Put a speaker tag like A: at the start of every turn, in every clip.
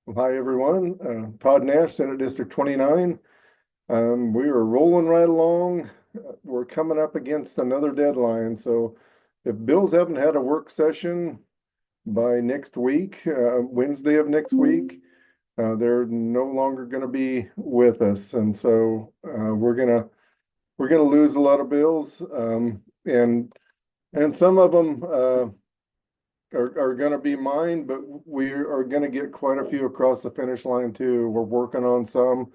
A: Well, hi, everyone. Todd Nash, Senate District 29. We are rolling right along. We're coming up against another deadline. So if bills haven't had a work session by next week, Wednesday of next week, they're no longer going to be with us. And so we're gonna lose a lot of bills. And some of them are going to be mine, but we are going to get quite a few across the finish line too. We're working on some,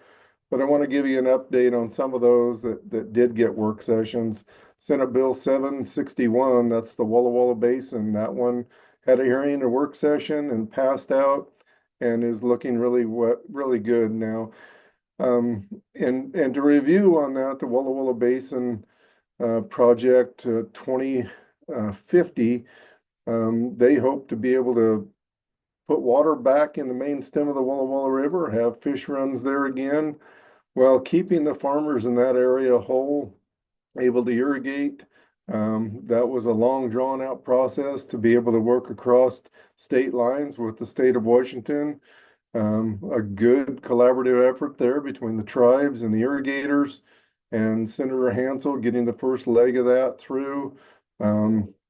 A: but I want to give you an update on some of those that did get work sessions. Senate Bill 761, that's the Walla Walla Basin. That one had a hearing, a work session, and passed out, and is looking really good now. And to review on that, the Walla Walla Basin project 2050. They hope to be able to put water back in the main stem of the Walla Walla River, have fish runs there again, while keeping the farmers in that area whole, able to irrigate. That was a long, drawn out process to be able to work across state lines with the state of Washington. A good collaborative effort there between the tribes and the irrigators, and Senator Hansel getting the first leg of that through.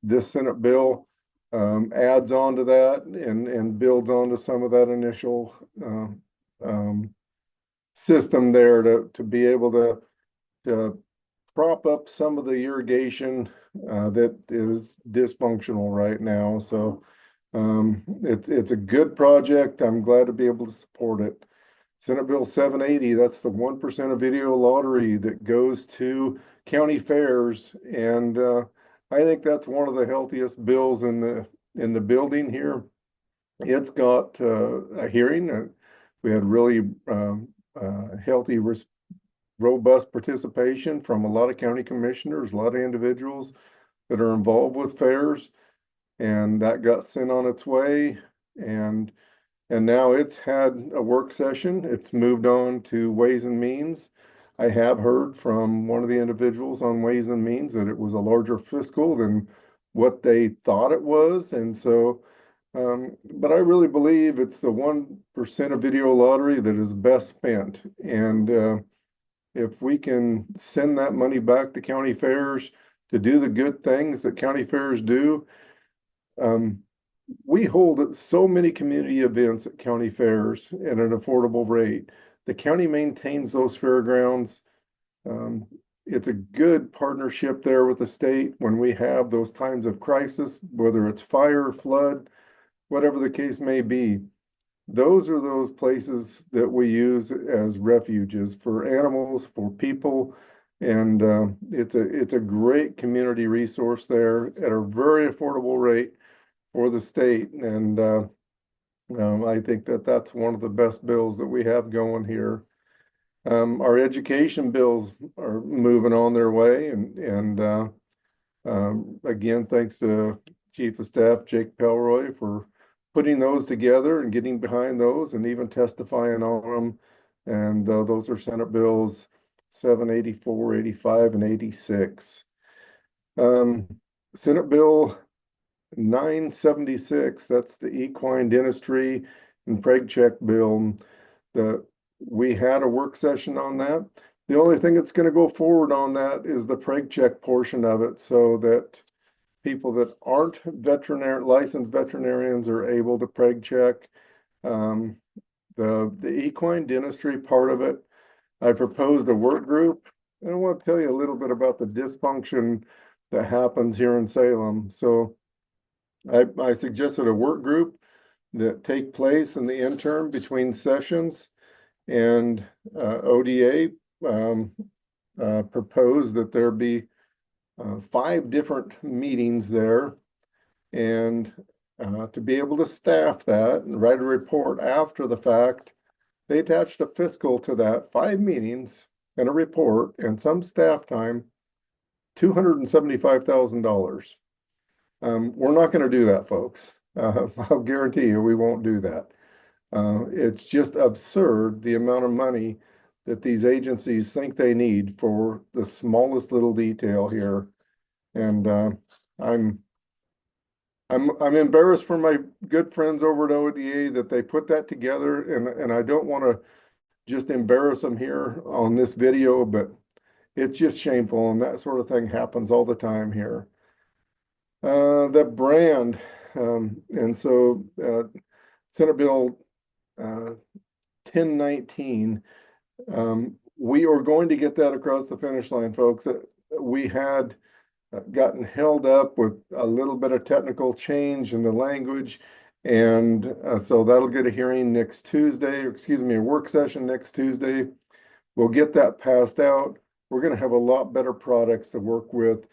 A: This Senate bill adds on to that and builds on to some of that initial system there to be able to prop up some of the irrigation that is dysfunctional right now. So it's a good project. I'm glad to be able to support it. Senate Bill 780, that's the 1% of video lottery that goes to county fairs. And I think that's one of the healthiest bills in the building here. It's got a hearing. We had really healthy, robust participation from a lot of county commissioners, a lot of individuals that are involved with fairs, and that got sent on its way. And now it's had a work session. It's moved on to Ways and Means. I have heard from one of the individuals on Ways and Means that it was a larger fiscal than what they thought it was. And so, but I really believe it's the 1% of video lottery that is best spent. And if we can send that money back to county fairs to do the good things that county fairs do, we hold so many community events at county fairs at an affordable rate. The county maintains those fairgrounds. It's a good partnership there with the state when we have those times of crisis, whether it's fire, flood, whatever the case may be. Those are those places that we use as refuges for animals, for people, and it's a great community resource there at a very affordable rate for the state. And I think that that's one of the best bills that we have going here. Our education bills are moving on their way, and again, thanks to Chief of Staff Jake Pelroy for putting those together and getting behind those and even testifying on them. And those are Senate bills 784, 85, and 86. Senate Bill 976, that's the equine dentistry and preg check bill. We had a work session on that. The only thing that's going to go forward on that is the preg check portion of it, so that people that aren't licensed veterinarians are able to preg check. The equine dentistry part of it, I proposed a work group, and I want to tell you a little bit about the dysfunction that happens here in Salem. So I suggested a work group that take place in the interim between sessions, and ODA proposed that there be 5 different meetings there, and to be able to staff that and write a report after the fact, they attached a fiscal to that, 5 meetings and a report and some staff time, $275,000. We're not going to do that, folks. I'll guarantee you we won't do that. It's just absurd the amount of money that these agencies think they need for the smallest little detail here. And I'm I'm embarrassed for my good friends over at ODA that they put that together, and I don't want to just embarrass them here on this video, but it's just shameful, and that sort of thing happens all the time here. The brand, and so Senate Bill 1019, we are going to get that across the finish line, folks. We had gotten held up with a little bit of technical change in the language. And so that'll get a hearing next Tuesday, or excuse me, a work session next Tuesday. We'll get that passed out. We're going to have a lot better products to work with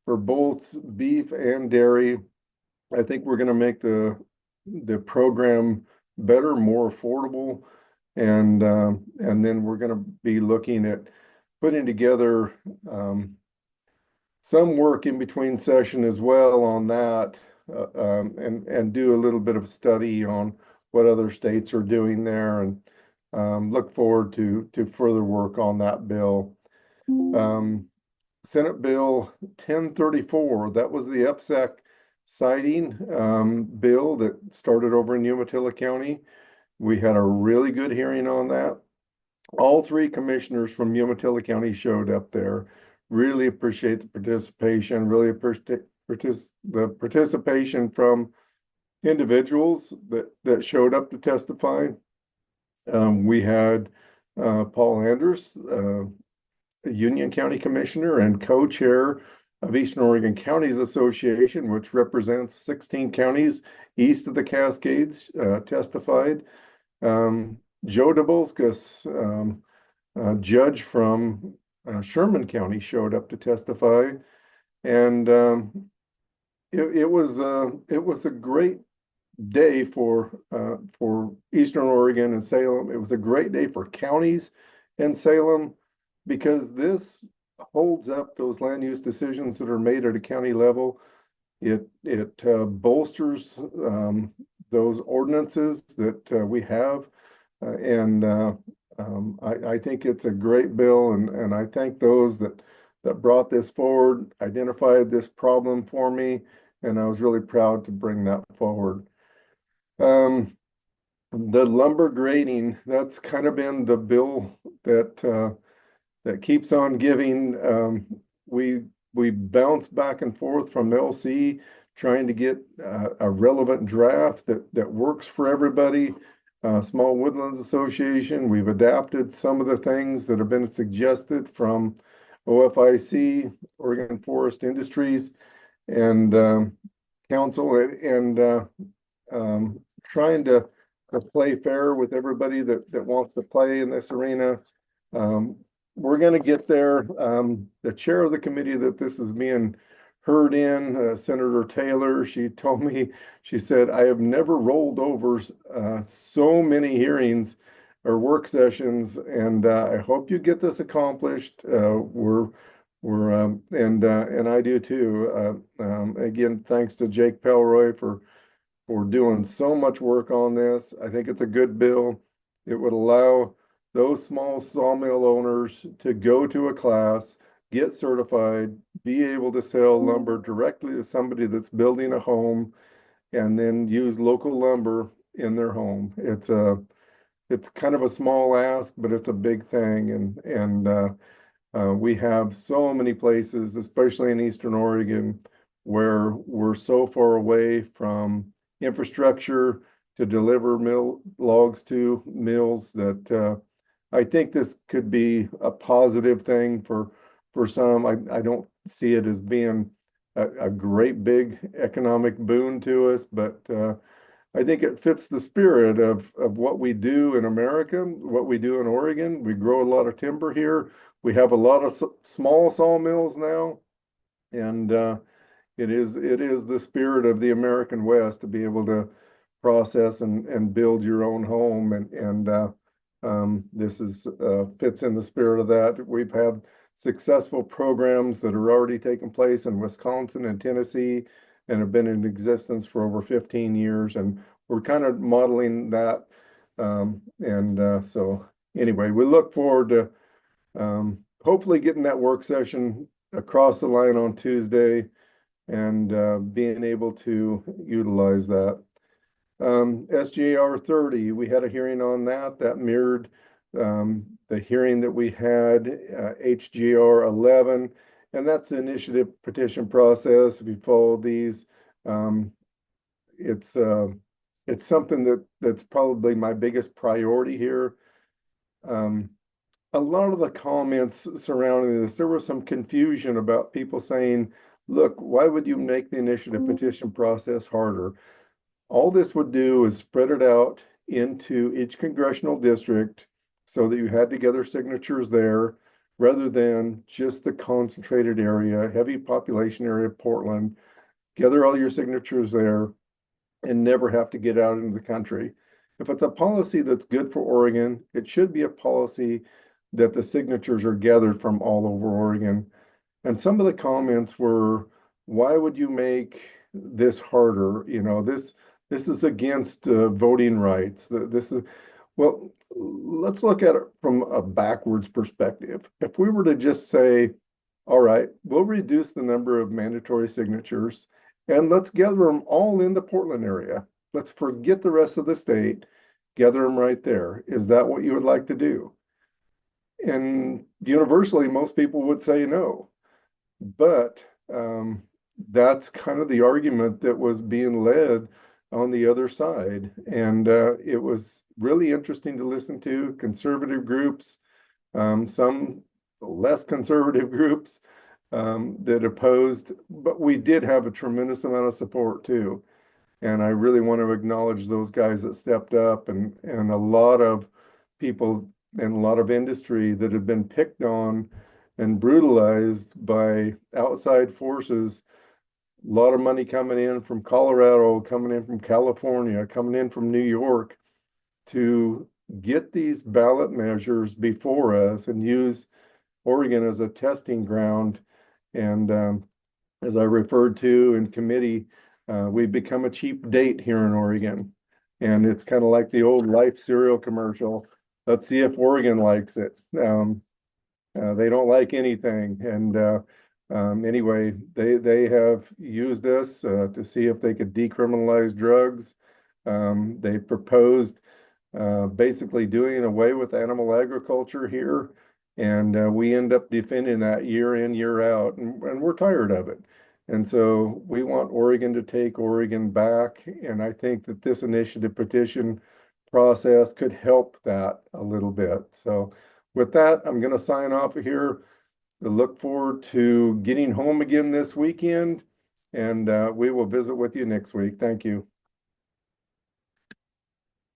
A: for both beef and dairy. I think we're going to make the program better, more affordable, and then we're going to be looking at putting together some work in between session as well on that, and do a little bit of study on what other states are doing there, and look forward to further work on that bill. Senate Bill 1034, that was the FSEC siting bill that started over in Umatilla County. We had a really good hearing on that. All three commissioners from Umatilla County showed up there. Really appreciate the participation, really appreciate the participation from individuals that showed up to testify. We had Paul Anders, Union County Commissioner and co-chair of Eastern Oregon Counties Association, which represents 16 counties east of the Cascades, testified. Joe Dabulskis, judge from Sherman County, showed up to testify, and it was a great day for Eastern Oregon and Salem. It was a great day for counties in Salem, because this holds up those land use decisions that are made at a county level. It bolsters those ordinances that we have, and I think it's a great bill, and I thank those that brought this forward, identified this problem for me, and I was really proud to bring that forward. The lumber grading, that's kind of been the bill that keeps on giving. We bounce back and forth from LC trying to get a relevant draft that works for everybody. Small Woodlands Association, we've adapted some of the things that have been suggested from OFIC, Oregon Forest Industries, and Council, and trying to play fair with everybody that wants to play in this arena. We're going to get there. The chair of the committee that this is being heard in, Senator Taylor, she told me, she said, I have never rolled over so many hearings or work sessions, and I hope you get this accomplished. And I do too. Again, thanks to Jake Pelroy for doing so much work on this. I think it's a good bill. It would allow those small sawmill owners to go to a class, get certified, be able to sell lumber directly to somebody that's building a home, and then use local lumber in their home. It's kind of a small ask, but it's a big thing. And we have so many places, especially in Eastern Oregon, where we're so far away from infrastructure to deliver logs to mills that I think this could be a positive thing for some. I don't see it as being a great big economic boon to us, but I think it fits the spirit of what we do in America, what we do in Oregon. We grow a lot of timber here. We have a lot of small sawmills now, and it is the spirit of the American West to be able to process and build your own home, and this is fits in the spirit of that. We've had successful programs that are already taking place in Wisconsin and Tennessee and have been in existence for over 15 years, and we're kind of modeling that. So anyway, we look forward to hopefully getting that work session across the line on Tuesday. and being able to utilize that. SGR 30, we had a hearing on that that mirrored the hearing that we had HGR 11, and that's the initiative petition process. If you follow these, um, it's uh, it's something that's probably my biggest priority here. Um, a lot of the comments surrounding this, there was some confusion about people saying, look, why would you make the initiative petition process harder? All this would do is spread it out into each congressional district so that you had to gather signatures there rather than just the concentrated area, heavy population area of Portland, gather all your signatures there and never have to get out into the country. If it's a policy that's good for Oregon, it should be a policy that the signatures are gathered from all over Oregon. And some of the comments were, why would you make this harder? This is against voting rights. This is, well, let's look at it from a backwards perspective. If we were to just say, all right, we'll reduce the number of mandatory signatures and let's gather them all in the Portland area. Let's forget the rest of the state, gather them right there. Is that what you would like to do? And universally, most people would say no. But that's kind of the argument that was being led on the other side. And it was really interesting to listen to conservative groups, some less conservative groups that opposed, but we did have a tremendous amount of support too. And I really want to acknowledge those guys that stepped up and a lot of people and a lot of industry that have been picked on and brutalized by outside forces. A lot of money coming in from Colorado, coming in from California, coming in from New York to get these ballot measures before us and use Oregon as a testing ground. And as I referred to in committee, we've become a cheap date here in Oregon. And it's kind of like the old Life cereal commercial. Let's see if Oregon likes it. They don't like anything. And anyway, they have used this to see if they could decriminalize drugs. They proposed basically doing away with animal agriculture here. And we end up defending that year in, year out, and we're tired of it. And so we want Oregon to take Oregon back. And I think that this initiative petition process could help that a little bit. So with that, I'm going to sign off here. I look forward to getting home again this weekend, and we will visit with you next week. Thank you.